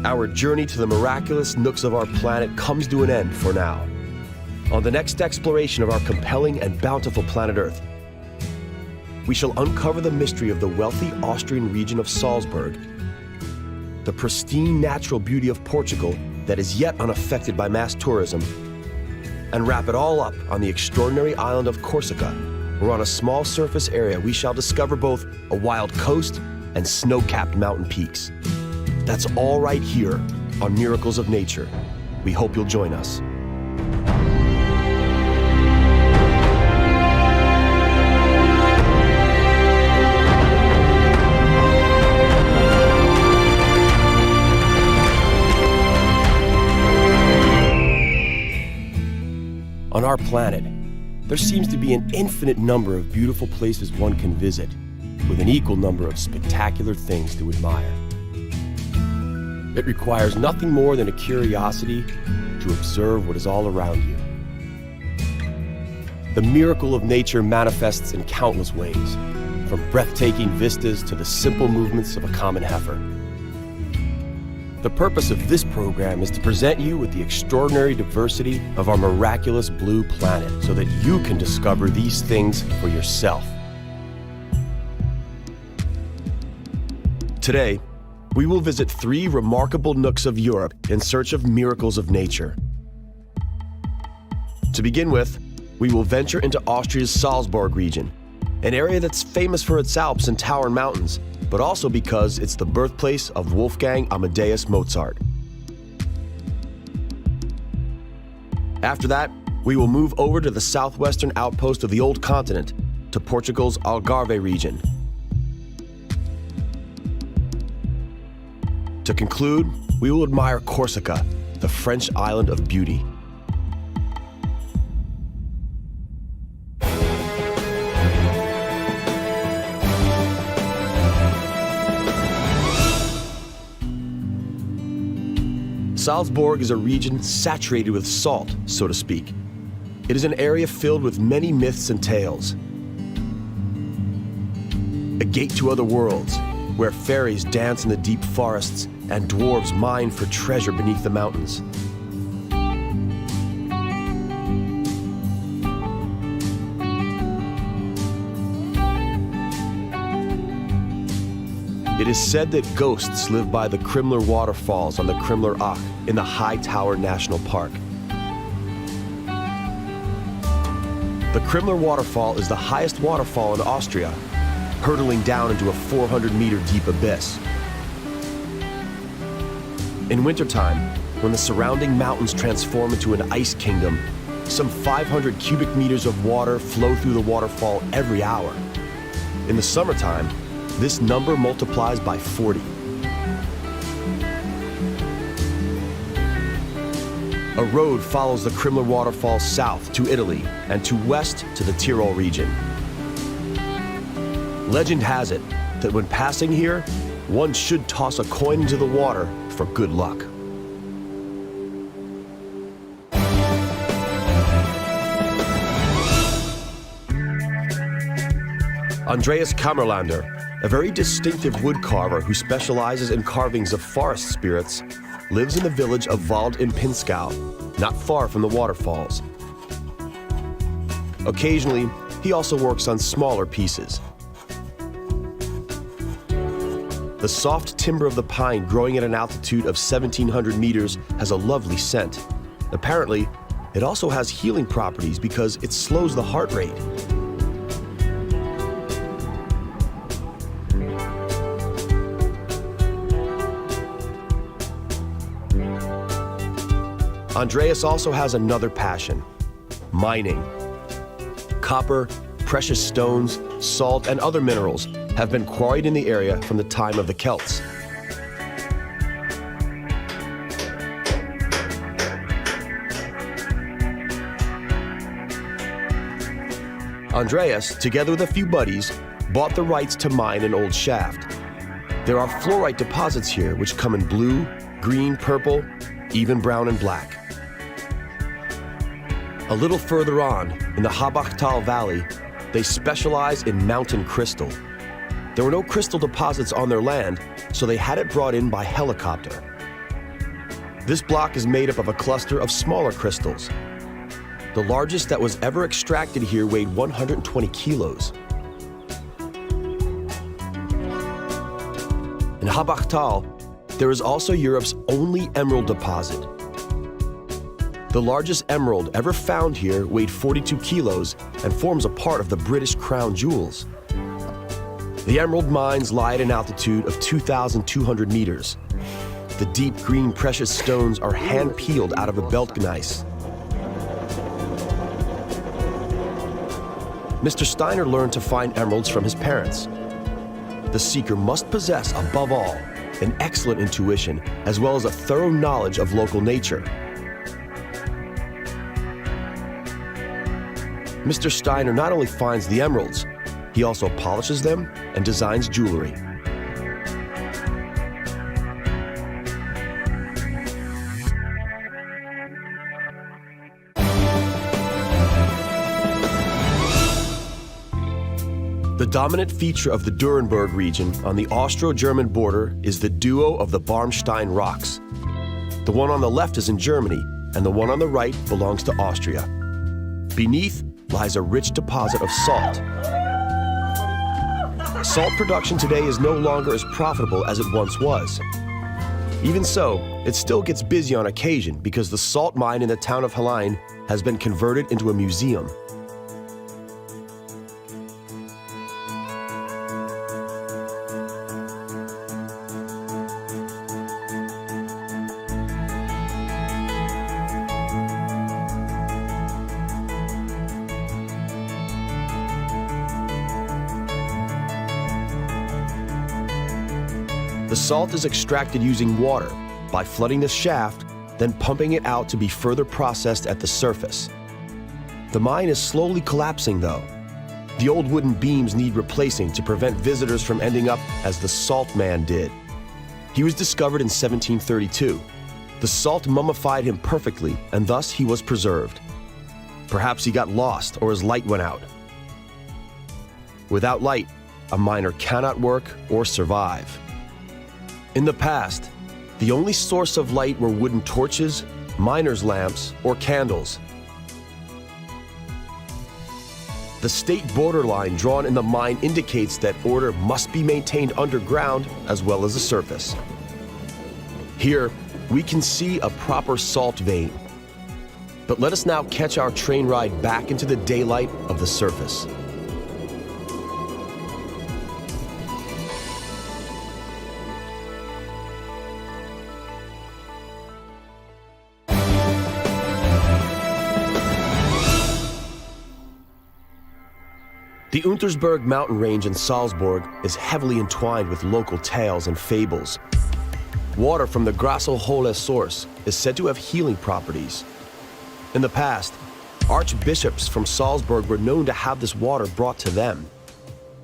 Our journey to the miraculous nooks of our planet comes to an end for now. On the next exploration of our compelling and bountiful planet Earth, we shall uncover the mystery of the wealthy Austrian region of Salzburg, the pristine natural beauty of Portugal that is yet unaffected by mass tourism, and wrap it all up on the extraordinary island of Corsica, where on a small surface area we shall discover both a wild coast and snow-capped mountain peaks. That's all right here on Miracles of Nature. We hope you'll join us. On our planet, there seems to be an infinite number of beautiful places one can visit, with an equal number of spectacular things to admire. It requires nothing more than a curiosity to observe what is all around you. The miracle of nature manifests in countless ways, from breathtaking vistas to the simple movements of a common heifer. The purpose of this program is to present you with the extraordinary diversity of our miraculous blue planet so that you can discover these things for yourself. Today, we will visit 3 remarkable nooks of Europe in search of miracles of nature. To begin with, we will venture into Austria's Salzburg region, an area that's famous for its Alps and towering mountains, but also because it's the birthplace of Wolfgang Amadeus Mozart. After that, we will move over to the southwestern outpost of the old continent, to Portugal's Algarve region. To conclude, we will admire Corsica, the French island of beauty. Salzburg is a region saturated with salt, so to speak. It is an area filled with many myths and tales. A gate to other worlds, where fairies dance in the deep forests and dwarves mine for treasure beneath the mountains. It is said that ghosts live by the Krimler waterfalls on the Krimler Ach in the High Tower National Park. The Krimler waterfall is the highest waterfall in Austria, hurtling down into a 400-meter deep abyss. In wintertime, when the surrounding mountains transform into an ice kingdom, some 500 cubic meters of water flow through the waterfall every hour. In the summertime, this number multiplies by 40. A road follows the Krimler waterfall south to Italy and to west to the Tyrol region. Legend has it that when passing here, one should toss a coin into the water for good luck. Andreas Kammerlander, a very distinctive woodcarver who specializes in carvings of forest spirits, lives in the village of Wald im Pinzgau, not far from the waterfalls. Occasionally, he also works on smaller pieces. The soft timber of the pine growing at an altitude of 1,700 meters has a lovely scent. Apparently, it also has healing properties because it slows the heart rate. Andreas also has another passion: mining. Copper, precious stones, salt, and other minerals have been quarried in the area from the time of the Celts. Andreas, together with a few buddies, bought the rights to mine an old shaft. There are fluorite deposits here which come in blue, green, purple, even brown and black. A little further on, in the Ajaccio Valley, they specialize in mountain crystal. There were no crystal deposits on their land, so they had it brought in by helicopter. This block is made up of a cluster of smaller crystals. The largest that was ever extracted here weighed 120 kilos. In Ajaccio, there is also Europe's only emerald deposit. The largest emerald ever found here weighed 42 kilos and forms a part of the British crown jewels. The emerald mines lie at an altitude of 2,200 meters. The deep green precious stones are hand-peeled out of a belt gneiss. Mr. Steiner learned to find emeralds from his parents. The seeker must possess, above all, an excellent intuition, as well as a thorough knowledge of local nature. Mr. Steiner not only finds the emeralds, he also polishes them and designs jewelry. The dominant feature of the Nuremberg region on the Austro-German border is the duo of the Barmstein rocks. The one on the left is in Germany, and the one on the right belongs to Austria. Beneath lies a rich deposit of salt. Salt production today is no longer as profitable as it once was. Even so, it still gets busy on occasion because the salt mine in the town of Hallein has been converted into a museum. The salt is extracted using water by flooding the shaft, then pumping it out to be further processed at the surface. The mine is slowly collapsing though. The old wooden beams need replacing to prevent visitors from ending up as the Salt Man did. He was discovered in 1732. The salt mummified him perfectly, and thus he was preserved. Perhaps he got lost or his light went out. Without light, a miner cannot work or survive. In the past, the only source of light were wooden torches, miners' lamps, or candles. The state borderline drawn in the mine indicates that order must be maintained underground as well as the surface. Here, we can see a proper salt vein. But let us now catch our train ride back into the daylight of the surface. The Untersberg mountain range in Salzburg is heavily entwined with local tales and fables. Water from the Grasselhole source is said to have healing properties. In the past, archbishops from Salzburg were known to have this water brought to them.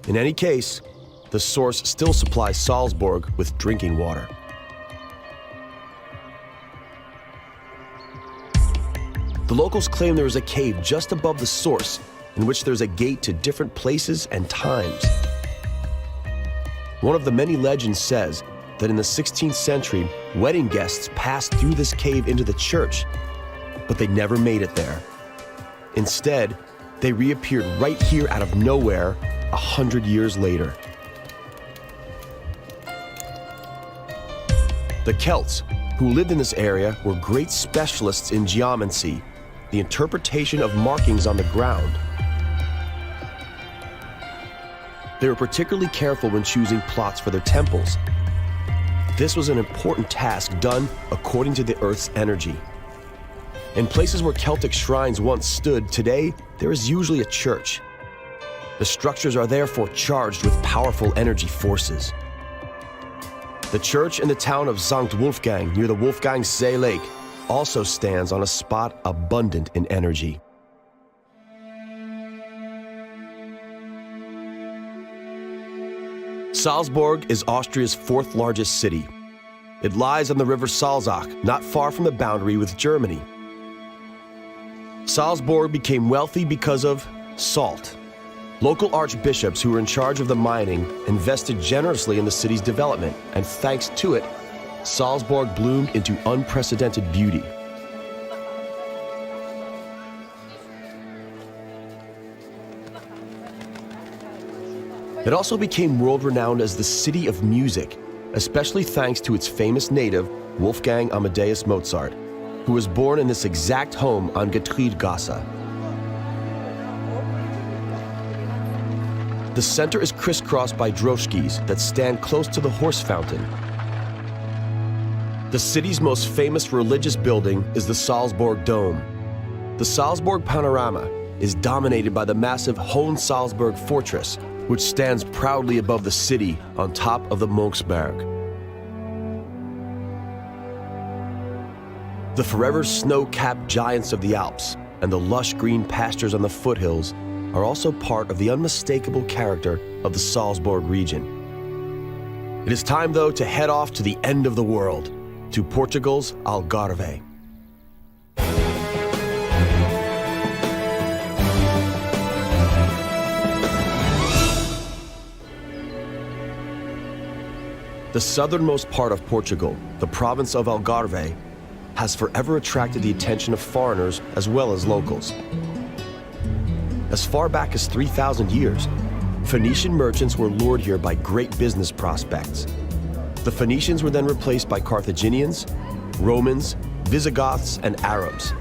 In any case, the source still supplies Salzburg with drinking water. The locals claim there is a cave just above the source in which there's a gate to different places and times. One of the many legends says that in the 16th century, wedding guests passed through this cave into the church, but they never made it there. Instead, they reappeared right here out of nowhere 100 years later. The Celts, who lived in this area, were great specialists in geomancy, the interpretation of markings on the ground. They were particularly careful when choosing plots for their temples. This was an important task done according to the Earth's energy. In places where Celtic shrines once stood, today there is usually a church. The structures are therefore charged with powerful energy forces. The church in the town of St. Wolfgang, near the Wolfgangsee Lake, also stands on a spot abundant in energy. Salzburg is Austria's fourth largest city. It lies on the river Salzach, not far from the boundary with Germany. Salzburg became wealthy because of salt. Local archbishops who were in charge of the mining invested generously in the city's development, and thanks to it, Salzburg bloomed into unprecedented beauty. It also became world-renowned as the city of music, especially thanks to its famous native, Wolfgang Amadeus Mozart, who was born in this exact home on Getreidgasse. The center is crisscrossed by droschkies that stand close to the horse fountain. The city's most famous religious building is the Salzburg Dome. The Salzburg panorama is dominated by the massive Hohensalzburg fortress, which stands proudly above the city on top of the Monksberg. The forever snow-capped giants of the Alps and the lush green pastures on the foothills are also part of the unmistakable character of the Salzburg region. It is time, though, to head off to the end of the world, to Portugal's Algarve. The southernmost part of Portugal, the province of Algarve, has forever attracted the attention of foreigners as well as locals. As far back as 3,000 years, Phoenician merchants were lured here by great business prospects. The Phoenicians were then replaced by Carthaginians, Romans, Visigoths, and Arabs.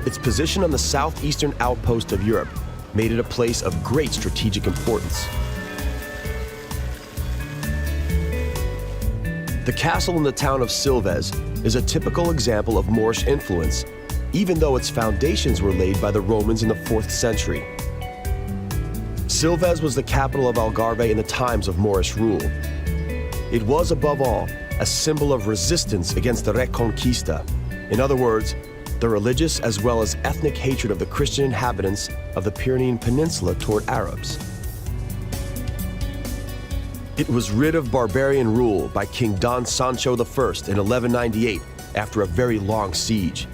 Its position on the southeastern outpost of Europe made it a place of great strategic importance. The castle in the town of Silves is a typical example of Moorish influence, even though its foundations were laid by the Romans in the 4th century. Silves was the capital of Algarve in the times of Moorish rule. It was, above all, a symbol of resistance against the Reconquista. In other words, the religious as well as ethnic hatred of the Christian inhabitants of the Iberian Peninsula toward Arabs. It was rid of barbarian rule by King Don Sancho I in 1198 after a very long siege.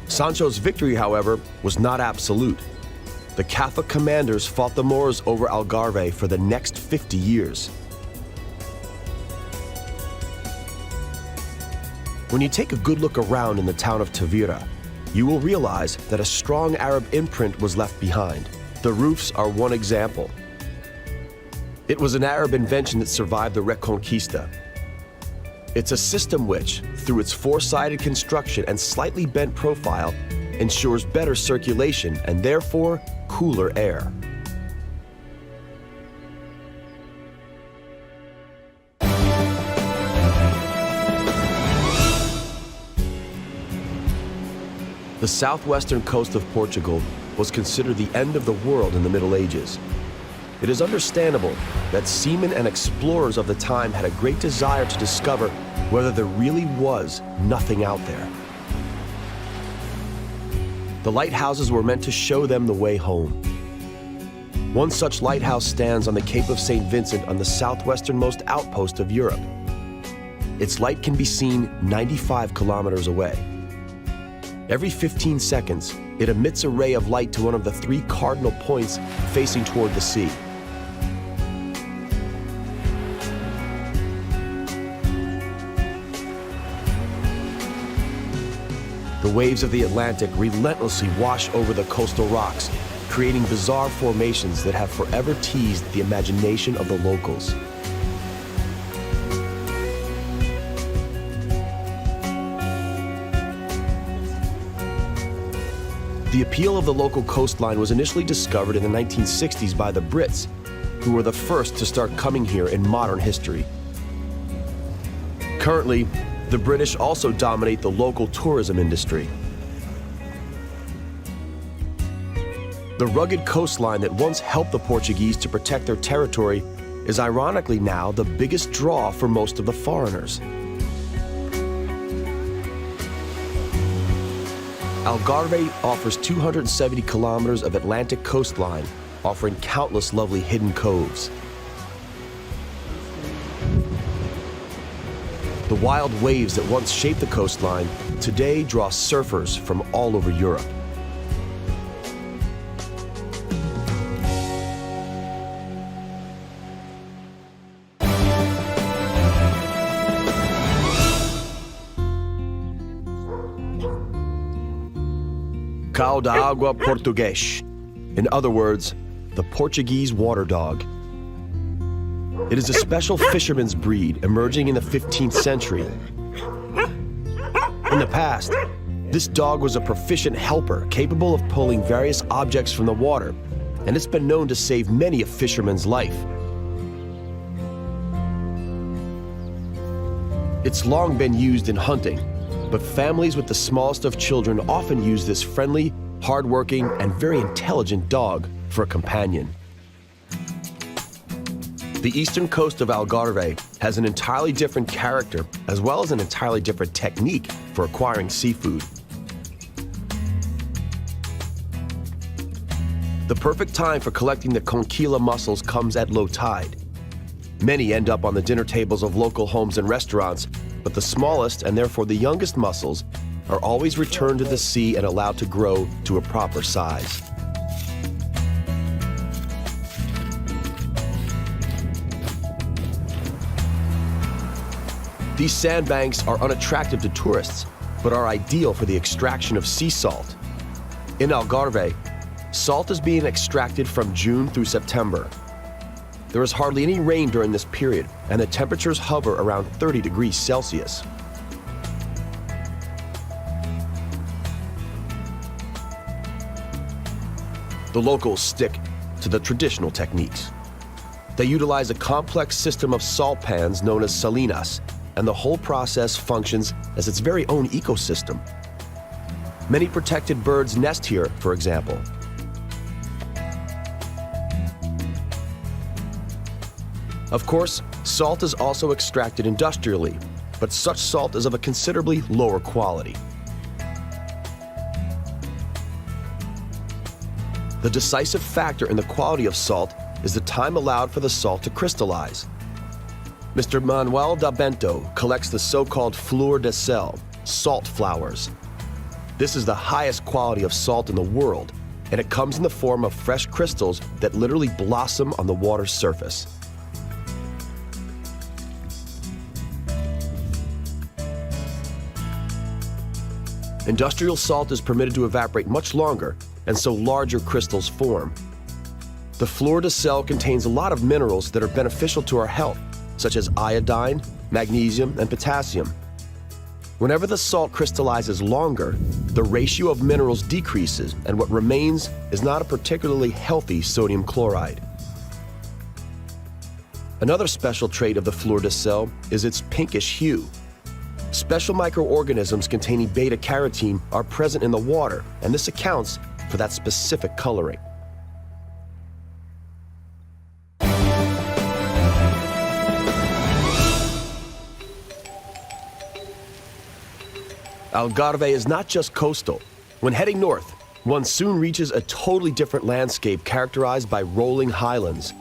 Sancho's victory, however, was not absolute. The Catholic commanders fought the Moors over Algarve for the next 50 years. When you take a good look around in the town of Tavira, you will realize that a strong Arab imprint was left behind. The roofs are one example. It was an Arab invention that survived the Reconquista. It's a system which, through its four-sided construction and slightly bent profile, ensures better circulation and therefore cooler air. The southwestern coast of Portugal was considered the end of the world in the Middle Ages. It is understandable that seamen and explorers of the time had a great desire to discover whether there really was nothing out there. The lighthouses were meant to show them the way home. One such lighthouse stands on the Cape of St. Vincent on the southwesternmost outpost of Europe. Its light can be seen 95 kilometers away. Every 15 seconds, it emits a ray of light to one of the 3 cardinal points facing toward the sea. The waves of the Atlantic relentlessly wash over the coastal rocks, creating bizarre formations that have forever teased the imagination of the locals. The appeal of the local coastline was initially discovered in the 1960s by the Brits, who were the first to start coming here in modern history. Currently, the British also dominate the local tourism industry. The rugged coastline that once helped the Portuguese to protect their territory is ironically now the biggest draw for most of the foreigners. Algarve offers 270 kilometers of Atlantic coastline, offering countless lovely hidden coves. The wild waves that once shaped the coastline today draw surfers from all over Europe. cão d'água português. In other words, the Portuguese water dog. It is a special fisherman's breed emerging in the 15th century. In the past, this dog was a proficient helper capable of pulling various objects from the water, and it's been known to save many a fisherman's life. It's long been used in hunting, but families with the smallest of children often use this friendly, hardworking, and very intelligent dog for a companion. The eastern coast of Algarve has an entirely different character as well as an entirely different technique for acquiring seafood. The perfect time for collecting the conquilla mussels comes at low tide. Many end up on the dinner tables of local homes and restaurants, but the smallest and therefore the youngest mussels are always returned to the sea and allowed to grow to a proper size. These sandbanks are unattractive to tourists, but are ideal for the extraction of sea salt. In Algarve, salt is being extracted from June through September. There is hardly any rain during this period, and the temperatures hover around 30 degrees Celsius. The locals stick to the traditional techniques. They utilize a complex system of salt pans known as salinas, and the whole process functions as its very own ecosystem. Many protected birds nest here, for example. Of course, salt is also extracted industrially, but such salt is of a considerably lower quality. The decisive factor in the quality of salt is the time allowed for the salt to crystallize. Mr. Manuel da Bento collects the so-called fleur de sel, salt flowers. This is the highest quality of salt in the world, and it comes in the form of fresh crystals that literally blossom on the water's surface. Industrial salt is permitted to evaporate much longer, and so larger crystals form. The fleur de sel contains a lot of minerals that are beneficial to our health, such as iodine, magnesium, and potassium. Whenever the salt crystallizes longer, the ratio of minerals decreases, and what remains is not a particularly healthy sodium chloride. Another special trait of the fleur de sel is its pinkish hue. Special microorganisms containing beta-carotene are present in the water, and this accounts for that specific coloring. Algarve is not just coastal. When heading north, one soon reaches a totally different landscape characterized by rolling highlands.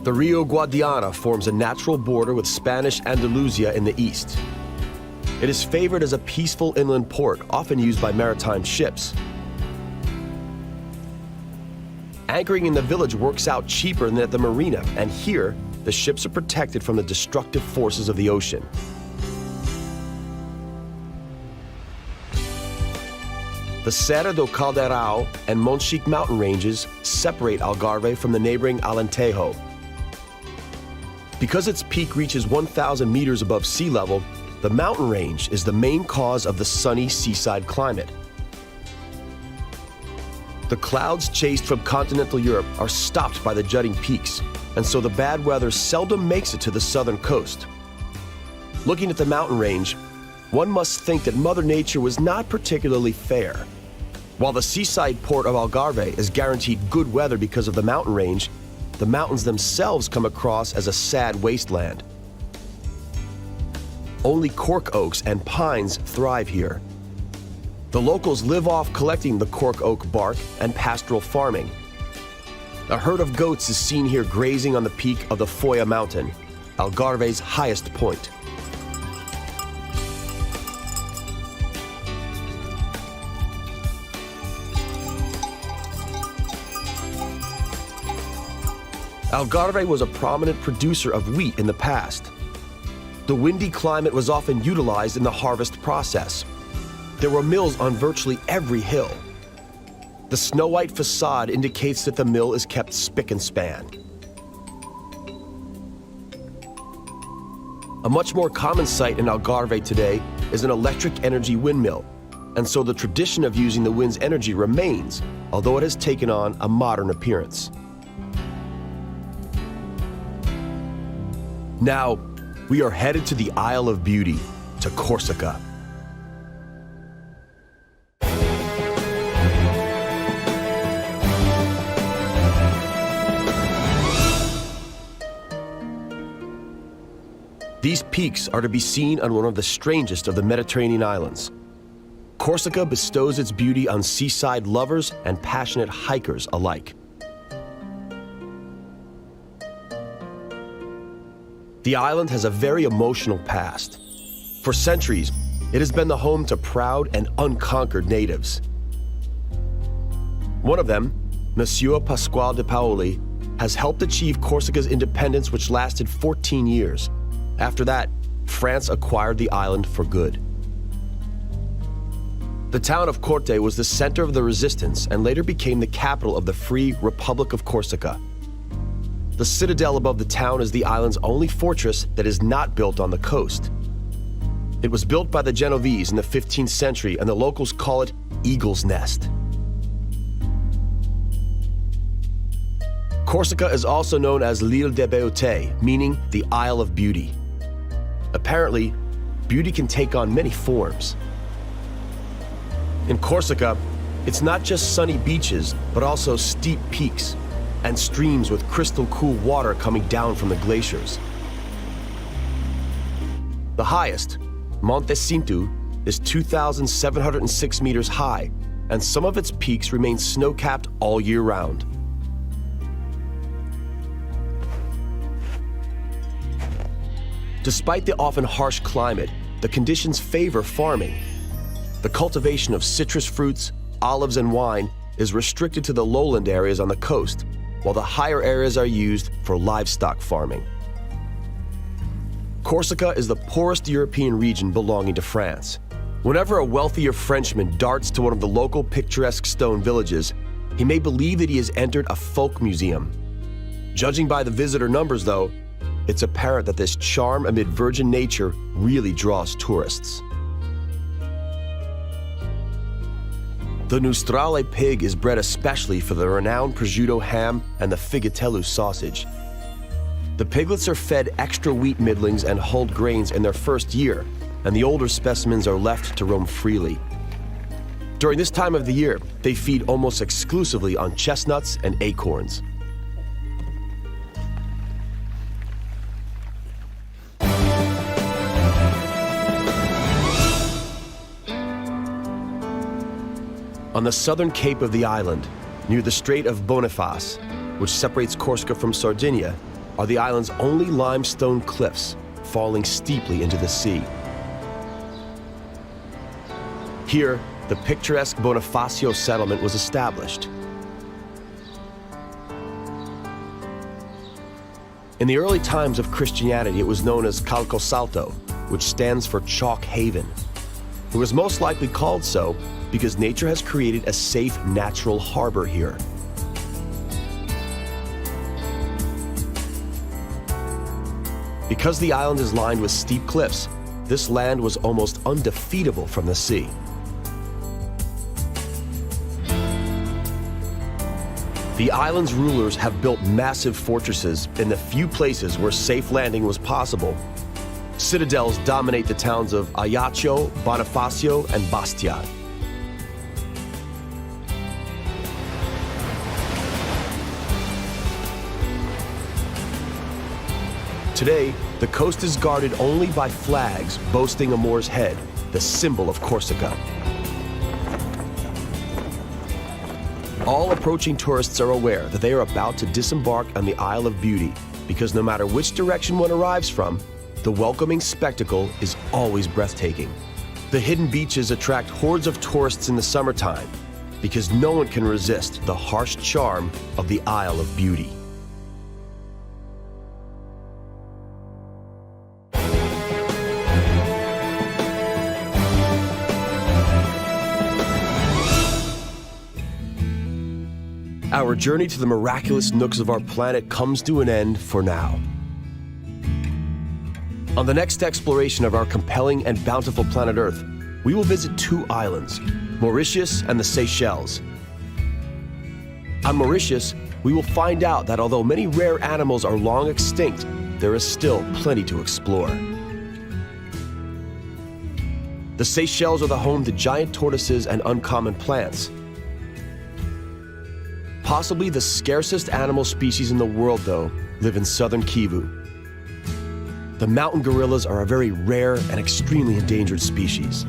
The Rio Guadiana forms a natural border with Spanish Andalusia in the east. It is favored as a peaceful inland port, often used by maritime ships. Anchoring in the village works out cheaper than at the marina, and here, the ships are protected from the destructive forces of the ocean. The Serra do Caldeirão and Monchique mountain ranges separate Algarve from the neighboring Alentejo. Because its peak reaches 1,000 meters above sea level, the mountain range is the main cause of the sunny seaside climate. The clouds chased from continental Europe are stopped by the jutting peaks, and so the bad weather seldom makes it to the southern coast. Looking at the mountain range, one must think that Mother Nature was not particularly fair. While the seaside port of Algarve is guaranteed good weather because of the mountain range, the mountains themselves come across as a sad wasteland. Only cork oaks and pines thrive here. The locals live off collecting the cork oak bark and pastoral farming. A herd of goats is seen here grazing on the peak of the Foia mountain, Algarve's highest point. Algarve was a prominent producer of wheat in the past. The windy climate was often utilized in the harvest process. There were mills on virtually every hill. The snow-white facade indicates that the mill is kept spick and span. A much more common sight in Algarve today is an electric energy windmill, and so the tradition of using the wind's energy remains, although it has taken on a modern appearance. Now, we are headed to the Isle of Beauty, to Corsica. These peaks are to be seen on one of the strangest of the Mediterranean islands. Corsica bestows its beauty on seaside lovers and passionate hikers alike. The island has a very emotional past. For centuries, it has been the home to proud and unconquered natives. One of them, Monsieur Pasquale de Paoli, has helped achieve Corsica's independence, which lasted 14 years. After that, France acquired the island for good. The town of Corte was the center of the resistance and later became the capital of the Free Republic of Corsica. The citadel above the town is the island's only fortress that is not built on the coast. It was built by the Genovese in the 15th century, and the locals call it Eagle's Nest. Corsica is also known as l'Île de Beauté, meaning the Isle of Beauty. Apparently, beauty can take on many forms. In Corsica, it's not just sunny beaches, but also steep peaks and streams with crystal cool water coming down from the glaciers. The highest, Monte Cinto, is 2,706 meters high, and some of its peaks remain snow-capped all year round. Despite the often harsh climate, the conditions favor farming. The cultivation of citrus fruits, olives, and wine is restricted to the lowland areas on the coast, while the higher areas are used for livestock farming. Corsica is the poorest European region belonging to France. Whenever a wealthier Frenchman darts to one of the local picturesque stone villages, he may believe that he has entered a folk museum. Judging by the visitor numbers, though, it's apparent that this charm amid virgin nature really draws tourists. The Nostrale pig is bred especially for the renowned prosciutto ham and the figatello sausage. The piglets are fed extra wheat middlings and hulled grains in their first year, and the older specimens are left to roam freely. During this time of the year, they feed almost exclusively on chestnuts and acorns. On the southern cape of the island, near the Strait of Boniface, which separates Corsica from Sardinia, are the island's only limestone cliffs, falling steeply into the sea. Here, the picturesque Bonifacio settlement was established. In the early times of Christianity, it was known as Calcosalto, which stands for Chalk Haven. It was most likely called so because nature has created a safe natural harbor here. Because the island is lined with steep cliffs, this land was almost undefeatable from the sea. The island's rulers have built massive fortresses in the few places where safe landing was possible. Citadels dominate the towns of Ajaccio, Bonifacio, and Bastia. Today, the coast is guarded only by flags boasting a Moor's head, the symbol of Corsica. All approaching tourists are aware that they are about to disembark on the Isle of Beauty, because no matter which direction one arrives from, the welcoming spectacle is always breathtaking. The hidden beaches attract hordes of tourists in the summertime, because no one can resist the harsh charm of the Isle of Beauty. our journey to the miraculous nooks of our planet comes to an end for now. On the next exploration of our compelling and bountiful planet Earth, we will visit two islands, Mauritius and the Seychelles. On Mauritius, we will find out that although many rare animals are long extinct, there is still plenty to explore. The Seychelles are the home to giant tortoises and uncommon plants. Possibly the scarcest animal species in the world, though, live in southern Kivu. The mountain gorillas are a very rare and extremely endangered species.